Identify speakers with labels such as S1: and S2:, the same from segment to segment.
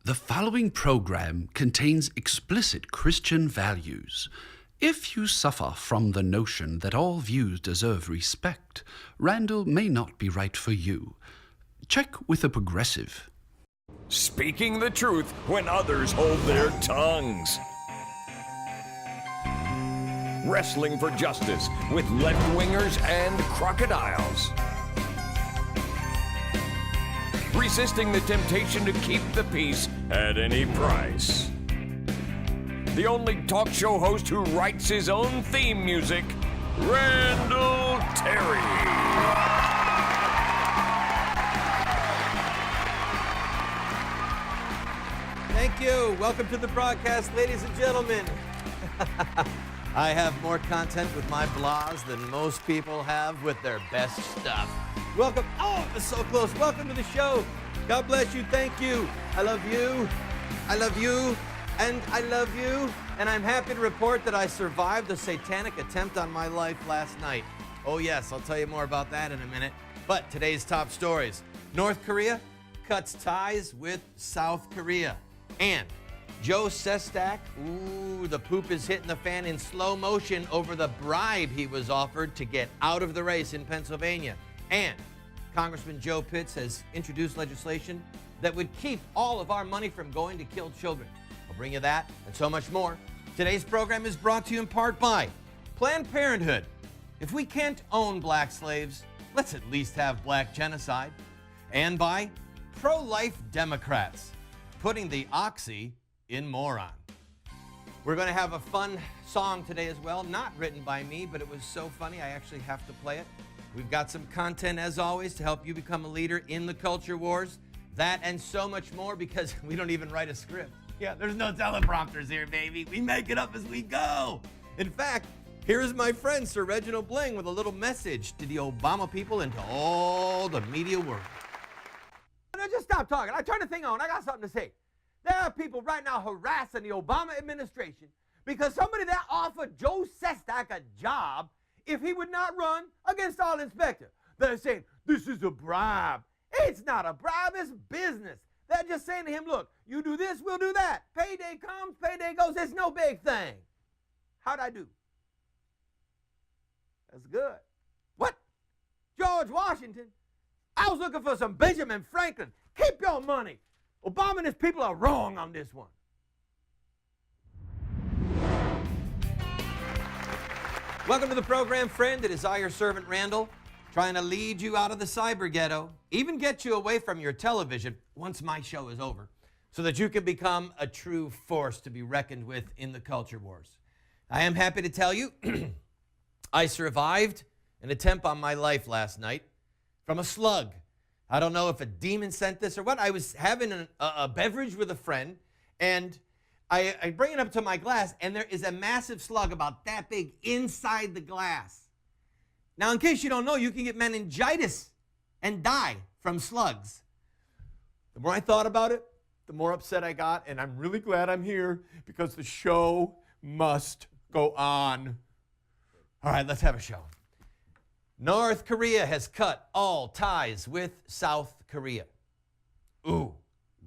S1: The following program contains explicit Christian values. If you suffer from the notion that all views deserve respect, Randall may not be right for you. Check with a progressive.
S2: Speaking the truth when others hold their tongues. Wrestling for justice with left-wingers and crocodiles. Resisting the temptation to keep the peace at any price. The only talk show host who writes his own theme music, Randall Terry.
S3: Thank you. Welcome to the broadcast, ladies and gentlemen. I have more content with my blogs than most people have with their best stuff. Welcome. Oh, it's so close. Welcome to the show. God bless you. Thank you. I love you. I love you. And I love you. And I'm happy to report that I survived a satanic attempt on my life last night. Oh, yes. I'll tell you more about that in a minute. But today's top stories. North Korea cuts ties with South Korea. And Joe Sestak, the poop is hitting the fan in slow motion over the bribe he was offered to get out of the race in Pennsylvania. And Congressman Joe Pitts has introduced legislation that would keep all of our money from going to kill children. I'll bring you that and so much more. Today's program is brought to you in part by Planned Parenthood. If we can't own black slaves, let's at least have black genocide. And by pro-life Democrats, putting the oxy in moron. We're going to have a fun song today as well, not written by me, but it was so funny I actually have to play it. We've got some content, as always, to help you become a leader in the culture wars. That and so much more, because we don't even write a script. Yeah, there's no teleprompters here, baby. We make it up as we go. In fact, here's my friend, Sir Reginald Bling, with a little message to the Obama people and to all the media world. Now, just stop talking. I turn the thing on. I got something to say. There are people right now harassing the Obama administration because somebody that offered Joe Sestak a job if he would not run against all inspector. They're saying, this is a bribe. It's not a bribe, it's business. They're just saying to him, look, you do this, we'll do that. Payday comes, payday goes, it's no big thing. How'd I do? That's good. What? George Washington? I was looking for some Benjamin Franklin. Keep your money. Obama and his people are wrong on this one. Welcome to the program, friend. It is I, your servant, Randall, trying to lead you out of the cyber ghetto, even get you away from your television once my show is over, so that you can become a true force to be reckoned with in the culture wars. I am happy to tell you I survived an attempt on my life last night from a slug. I don't know if a demon sent this or what. I was having a beverage with a friend, and I bring it up to my glass, and there is a massive slug about that big inside the glass. Now, in case you don't know, you can get meningitis and die from slugs. The more I thought about it, the more upset I got, and I'm really glad I'm here because the show must go on. All right, let's have a show. North Korea has cut all ties with South Korea. Ooh,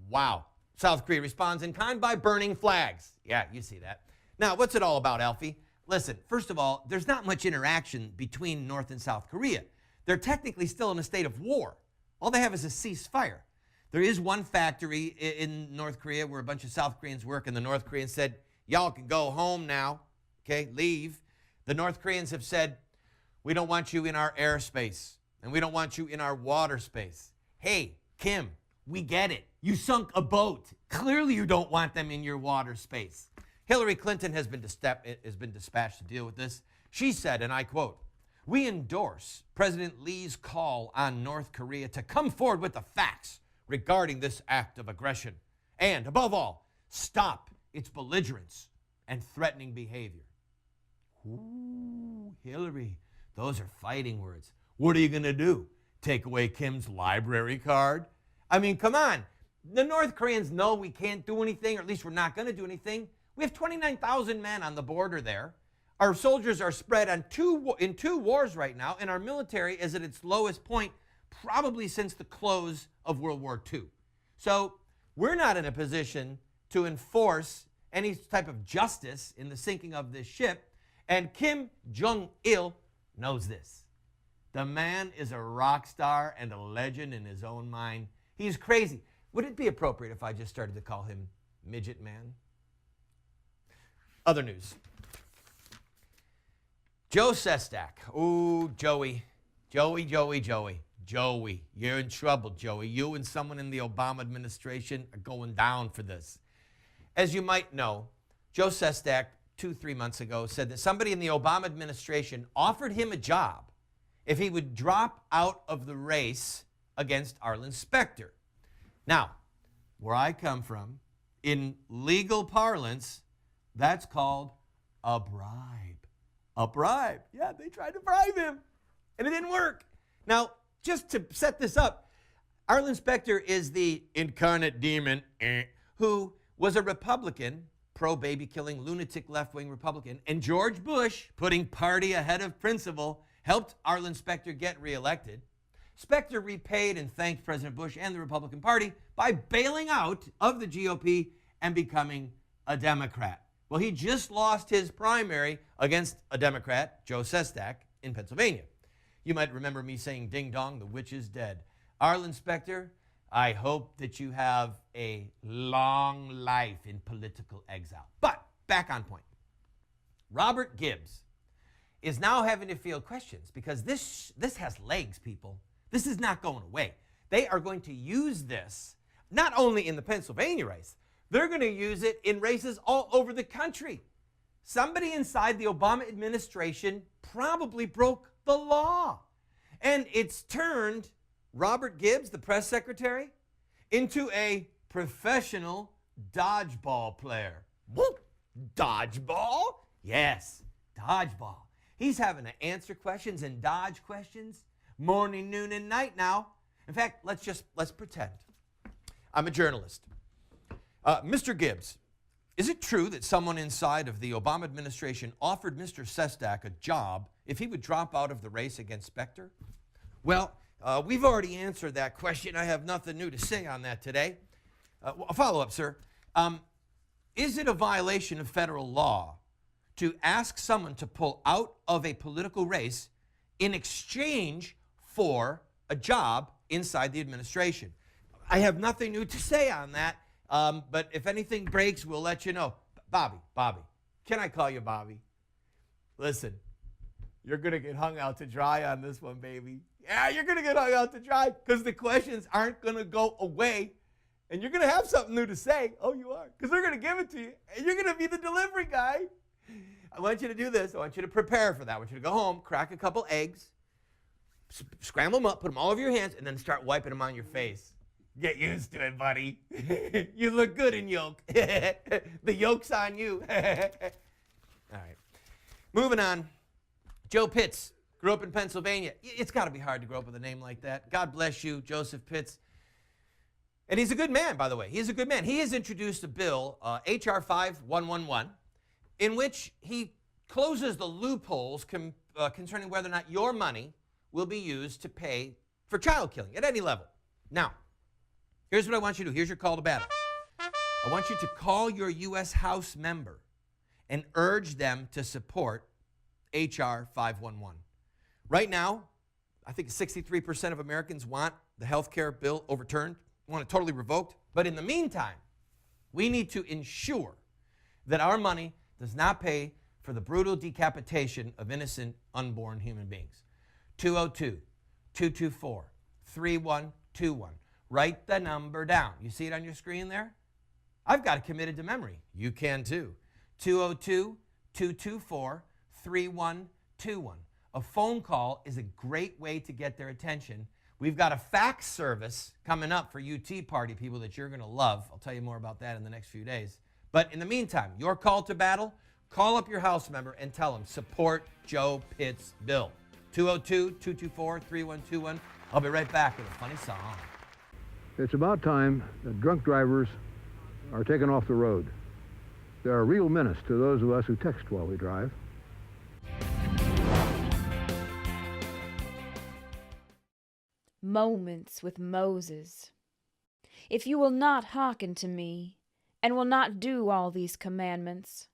S3: wow. South Korea responds in kind by burning flags. Yeah, you see that. Now, what's it all about, Alfie? Listen, first of all, there's not much interaction between North and South Korea. They're technically still in a state of war. All they have is a ceasefire. There is one factory in North Korea where a bunch of South Koreans work, and the North Koreans said, y'all can go home now, okay, leave. The North Koreans have said, we don't want you in our airspace, and we don't want you in our water space. Hey, Kim, we get it. You sunk a boat. Clearly you don't want them in your water space. Hillary Clinton has been dispatched to deal with this. She said, and I quote, we endorse President Lee's call on North Korea to come forward with the facts regarding this act of aggression. And above all, stop its belligerence and threatening behavior. Ooh, Hillary, those are fighting words. What are you going to do? Take away Kim's library card? I mean, come on. The North Koreans know we can't do anything, or at least we're not going to do anything. We have 29,000 men on the border there. Our soldiers are spread on in two wars right now, and our military is at its lowest point probably since the close of World War II. So we're not in a position to enforce any type of justice in the sinking of this ship, and Kim Jong-il knows this. The man is a rock star and a legend in his own mind. He's crazy. Would it be appropriate if I just started to call him Midget Man? Other news. Joe Sestak. Ooh, Joey. Joey. You're in trouble, Joey. You and someone in the Obama administration are going down for this. As you might know, Joe Sestak, 2-3 months ago, said that somebody in the Obama administration offered him a job if he would drop out of the race against Arlen Specter. Now, where I come from, in legal parlance, that's called a bribe. A bribe. Yeah, they tried to bribe him, and it didn't work. Now, just to set this up, Arlen Specter is the incarnate demon who was a Republican, pro-baby-killing, lunatic left-wing Republican, and George Bush, putting party ahead of principle, helped Arlen Specter get reelected. Specter repaid and thanked President Bush and the Republican Party by bailing out of the GOP and becoming a Democrat. Well, he just lost his primary against a Democrat, Joe Sestak, in Pennsylvania. You might remember me saying, ding dong, the witch is dead. Arlen Specter, I hope that you have a long life in political exile. But back on point. Robert Gibbs is now having to field questions because this has legs, people. This is not going away. They are going to use this not only in the Pennsylvania race, they're going to use it in races all over the country. Somebody inside the Obama administration probably broke the law. And it's turned Robert Gibbs, the press secretary, into a professional dodgeball player. Whoop! Dodgeball? Yes, dodgeball. He's having to answer questions and dodge questions morning, noon, and night now. In fact, let's pretend. I'm a journalist. Mr. Gibbs, is it true that someone inside of the Obama administration offered Mr. Sestak a job if he would drop out of the race against Specter? Well, we've already answered that question. I have nothing new to say on that today. A follow-up, sir. Is it a violation of federal law to ask someone to pull out of a political race in exchange for a job inside the administration? I have nothing new to say on that, but if anything breaks, we'll let you know. Bobby, can I call you Bobby? Listen, you're going to get hung out to dry on this one, baby. Yeah, you're going to get hung out to dry because the questions aren't going to go away, and you're going to have something new to say. Oh, you are, because they're going to give it to you, and you're going to be the delivery guy. I want you to do this. I want you to prepare for that. I want you to go home, crack a couple eggs, scramble them up, put them all over your hands, and then start wiping them on your face. Get used to it, buddy. You look good in yolk. The yolk's on you. All right. Moving on. Joe Pitts grew up in Pennsylvania. It's got to be hard to grow up with a name like that. God bless you, Joseph Pitts. And he's a good man, by the way. He's a good man. He has introduced a bill, H.R. 5111, in which he closes the loopholes concerning whether or not your money will be used to pay for child killing at any level. Now, here's what I want you to do. Here's your call to battle. I want you to call your U.S. House member and urge them to support H.R. 511. Right now, I think 63% of Americans want the health care bill overturned, want it totally revoked. But in the meantime, we need to ensure that our money does not pay for the brutal decapitation of innocent unborn human beings. 202-224-3121. Write the number down. You see it on your screen there? I've got it committed to memory. You can too. 202-224-3121. A phone call is a great way to get their attention. We've got a fax service coming up for UT Party people that you're going to love. I'll tell you more about that in the next few days. But in the meantime, your call to battle, call up your House member and tell them, support Joe Pitts' bill. 202-224-3121. I'll be right back with a funny song.
S4: It's about time that drunk drivers are taken off the road. They're a real menace to those of us who text while we drive.
S5: Moments with Moses. if you will not hearken to me, and will not do all these commandments,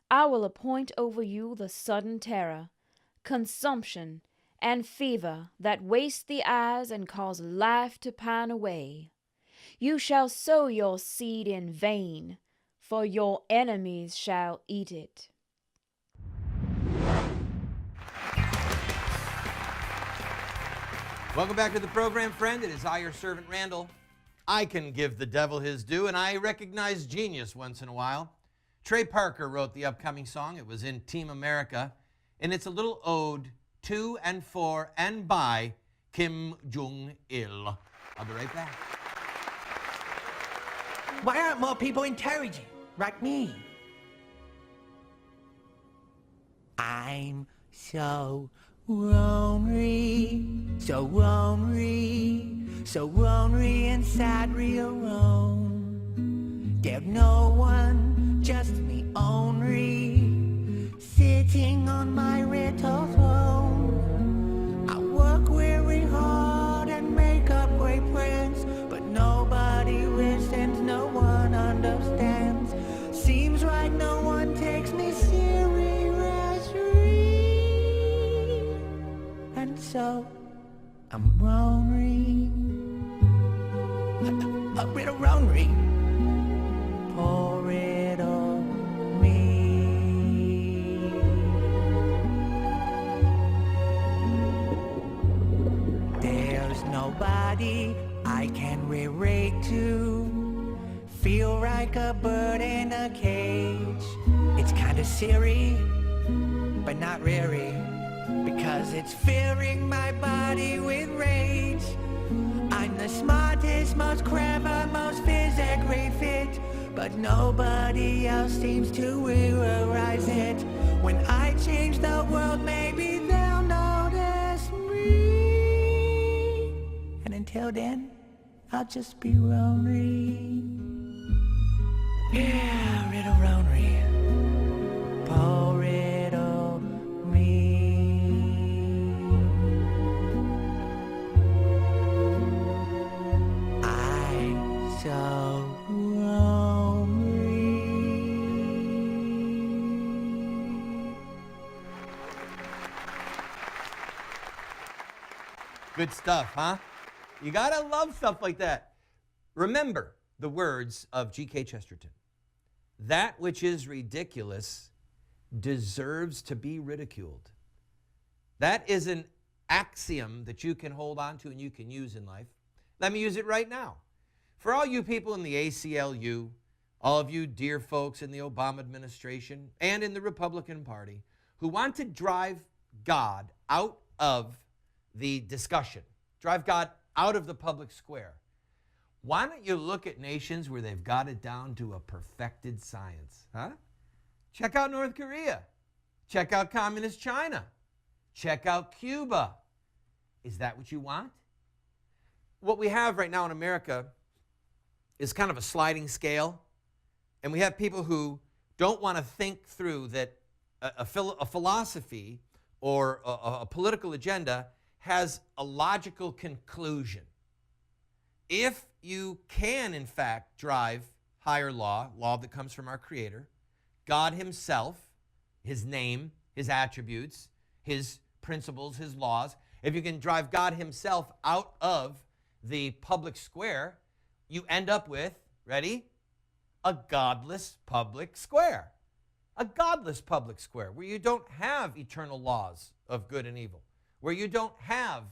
S5: I will appoint over you the sudden terror, consumption, and fever that waste the eyes and cause life to pine away. You shall sow your seed in vain, for your enemies shall eat it.
S3: Welcome back to the program, friend. It is I, your servant, Randall. I can give the devil his due, and I recognize genius once in a while. Trey Parker wrote the upcoming song. It was in Team America, and it's a little ode to and for and by Kim Jong-il. I'll be right back.
S6: Why aren't more people intelligent like me? I'm so lonely, so lonely, so lonely and sad, real alone. There's no one, just me only, sitting on my little throne. I work very hard and make up great plans, but nobody listens, no one understands. Seems like no one takes me seriously. And so, I'm lonely, a little lonely. Pour it on me. There's nobody I can relate to. Feel like a bird in a cage. It's kinda silly, but not really, because it's filling my body with rage. I'm the smartest, most clever, most physically fit, but nobody else seems to realize it. When I change the world, maybe they'll notice me. And until then, I'll just be lonely. Yeah, little lonely. Pour it on me. I'm so lonely.
S3: Good stuff, huh? You gotta love stuff like that. Remember the words of G.K. Chesterton. That which is ridiculous deserves to be ridiculed. That is an axiom that you can hold on to and you can use in life. Let me use it right now. For all you people in the ACLU, all of you dear folks in the Obama administration and in the Republican Party who want to drive God out of the discussion, drive God out of the public square, why don't you look at nations where they've got it down to a perfected science, huh? Check out North Korea. Check out communist China. Check out Cuba. Is that what you want? What we have right now in America is kind of a sliding scale, and we have people who don't want to think through that a philosophy or a political agenda has a logical conclusion. If you can, in fact, drive higher law that comes from our Creator, God himself, his name, his attributes, his principles, his laws, if you can drive God himself out of the public square, you end up with, ready? A godless public square. A godless public square where you don't have eternal laws of good and evil, where you don't have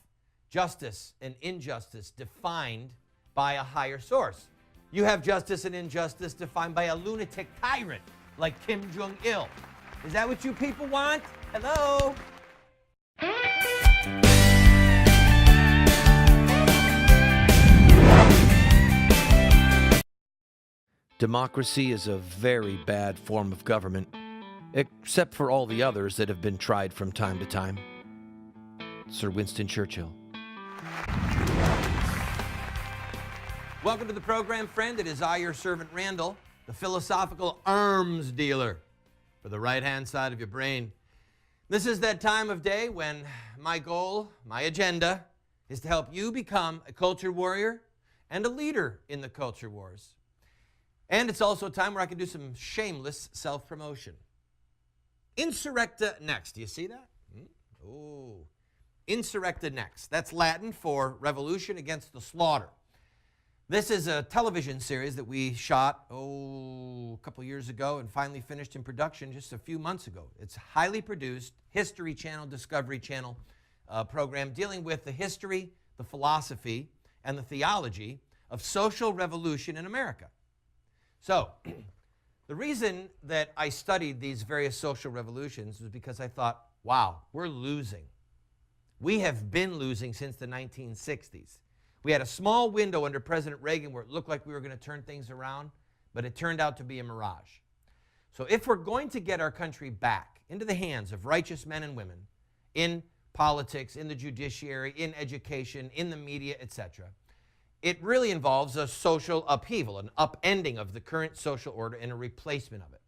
S3: justice and injustice defined by a higher source. You have justice and injustice defined by a lunatic tyrant like Kim Jong-il. Is that what you people want? Hello?
S7: Democracy is a very bad form of government, except for all the others that have been tried from time to time. Sir Winston Churchill.
S3: Welcome to the program, friend. It is I, your servant, Randall, the philosophical arms dealer for the right-hand side of your brain. This is that time of day when my goal, my agenda, is to help you become a culture warrior and a leader in the culture wars. And it's also a time where I can do some shameless self-promotion. Insurrecta next. Do you see that? Oh, Insurrecta next. That's Latin for revolution against the slaughter. This is a television series that we shot, a couple years ago and finally finished in production just a few months ago. It's a highly produced History Channel, Discovery Channel program dealing with the history, the philosophy, and the theology of social revolution in America. So, the reason that I studied these various social revolutions was because I thought, wow, we're losing. We have been losing since the 1960s. We had a small window under President Reagan where it looked like we were going to turn things around, but it turned out to be a mirage. So if we're going to get our country back into the hands of righteous men and women in politics, in the judiciary, in education, in the media, etc., it really involves a social upheaval, an upending of the current social order and a replacement of it.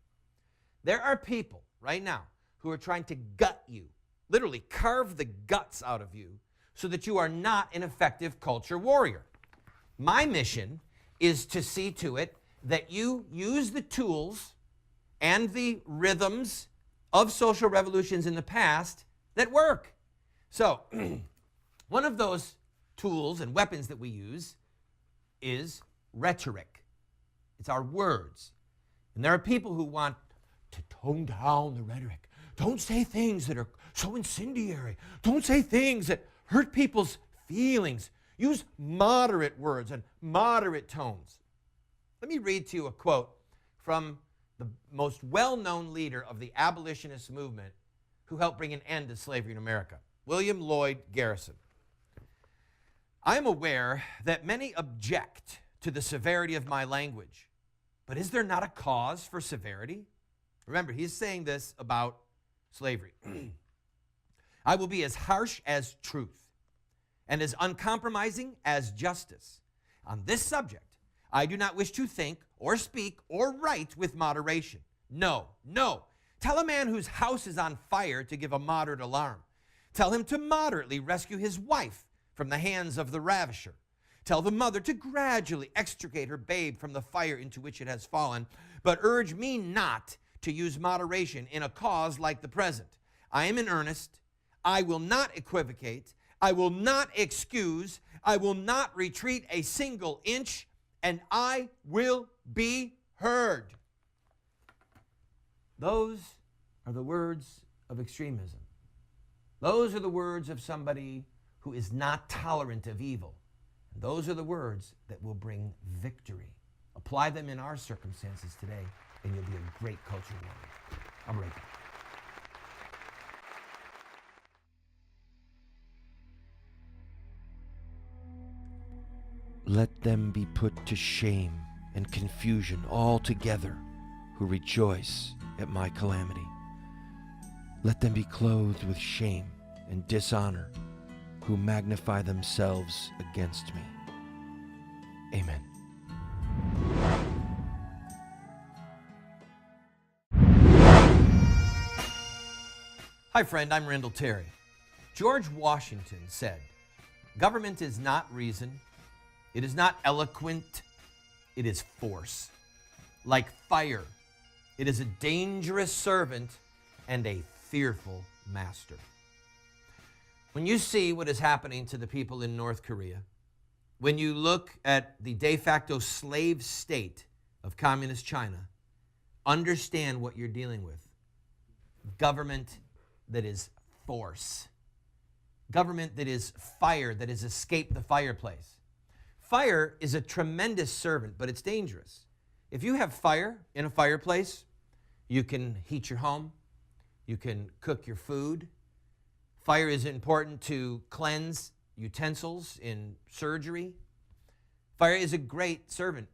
S3: There are people right now who are trying to gut you, literally carve the guts out of you, so that you are not an effective culture warrior. My mission is to see to it that you use the tools and the rhythms of social revolutions in the past that work. So, one of those tools and weapons that we use is rhetoric. It's our words. And there are people who want to tone down the rhetoric. Don't say things that are so incendiary. Don't say things that hurt people's feelings. Use moderate words and moderate tones. Let me read to you a quote from the most well-known leader of the abolitionist movement who helped bring an end to slavery in America, William Lloyd Garrison. I am aware that many object to the severity of my language, but is there not a cause for severity? Remember, he's saying this about slavery. I will be as harsh as truth and as uncompromising as justice. On this subject, I do not wish to think or speak or write with moderation. No, no. Tell a man whose house is on fire to give a moderate alarm. Tell him to moderately rescue his wife from the hands of the ravisher. Tell the mother to gradually extricate her babe from the fire into which it has fallen, but urge me not to use moderation in a cause like the present. I am in earnest. I will not equivocate. I will not excuse. I will not retreat a single inch, and I will be heard. Those are the words of extremism. Those are the words of somebody who is not tolerant of evil. And those are the words that will bring victory. Apply them in our circumstances today, and you'll be a great culture warrior. I'll be right back.
S7: Let them be put to shame and confusion altogether who rejoice at my calamity. Let them be clothed with shame and dishonor who magnify themselves against me. Amen.
S3: Hi, friend, I'm Randall Terry. George Washington said, "Government is not reason, it is not eloquent, it is force. Like fire, it is a dangerous servant and a fearful master." When you see what is happening to the people in North Korea, when you look at the de facto slave state of communist China, understand what you're dealing with. Government that is force. Government that is fire, that has escaped the fireplace. Fire is a tremendous servant, but it's dangerous. If you have fire in a fireplace, you can heat your home, you can cook your food. Fire is important to cleanse utensils in surgery. Fire is a great servant.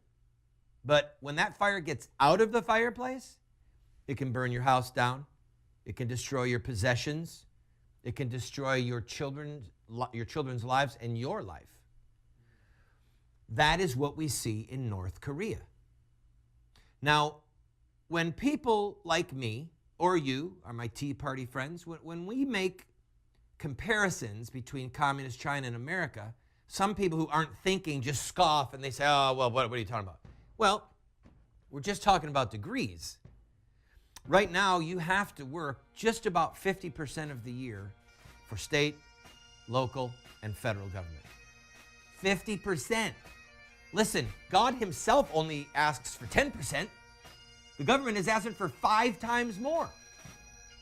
S3: But when that fire gets out of the fireplace, it can burn your house down. It can destroy your possessions. It can destroy your children's lives and your life. That is what we see in North Korea. Now, when people like me or you are my Tea Party friends, when we make comparisons between communist China and America, some people who aren't thinking just scoff and they say, oh, well, what are you talking about? Well, we're just talking about degrees. Right now, you have to work just about 50% of the year for state, local, and federal government. 50%. Listen, God himself only asks for 10%. The government is asking for 5 times more.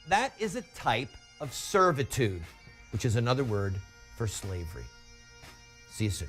S3: That is a type of servitude, which is another word for slavery. See you soon.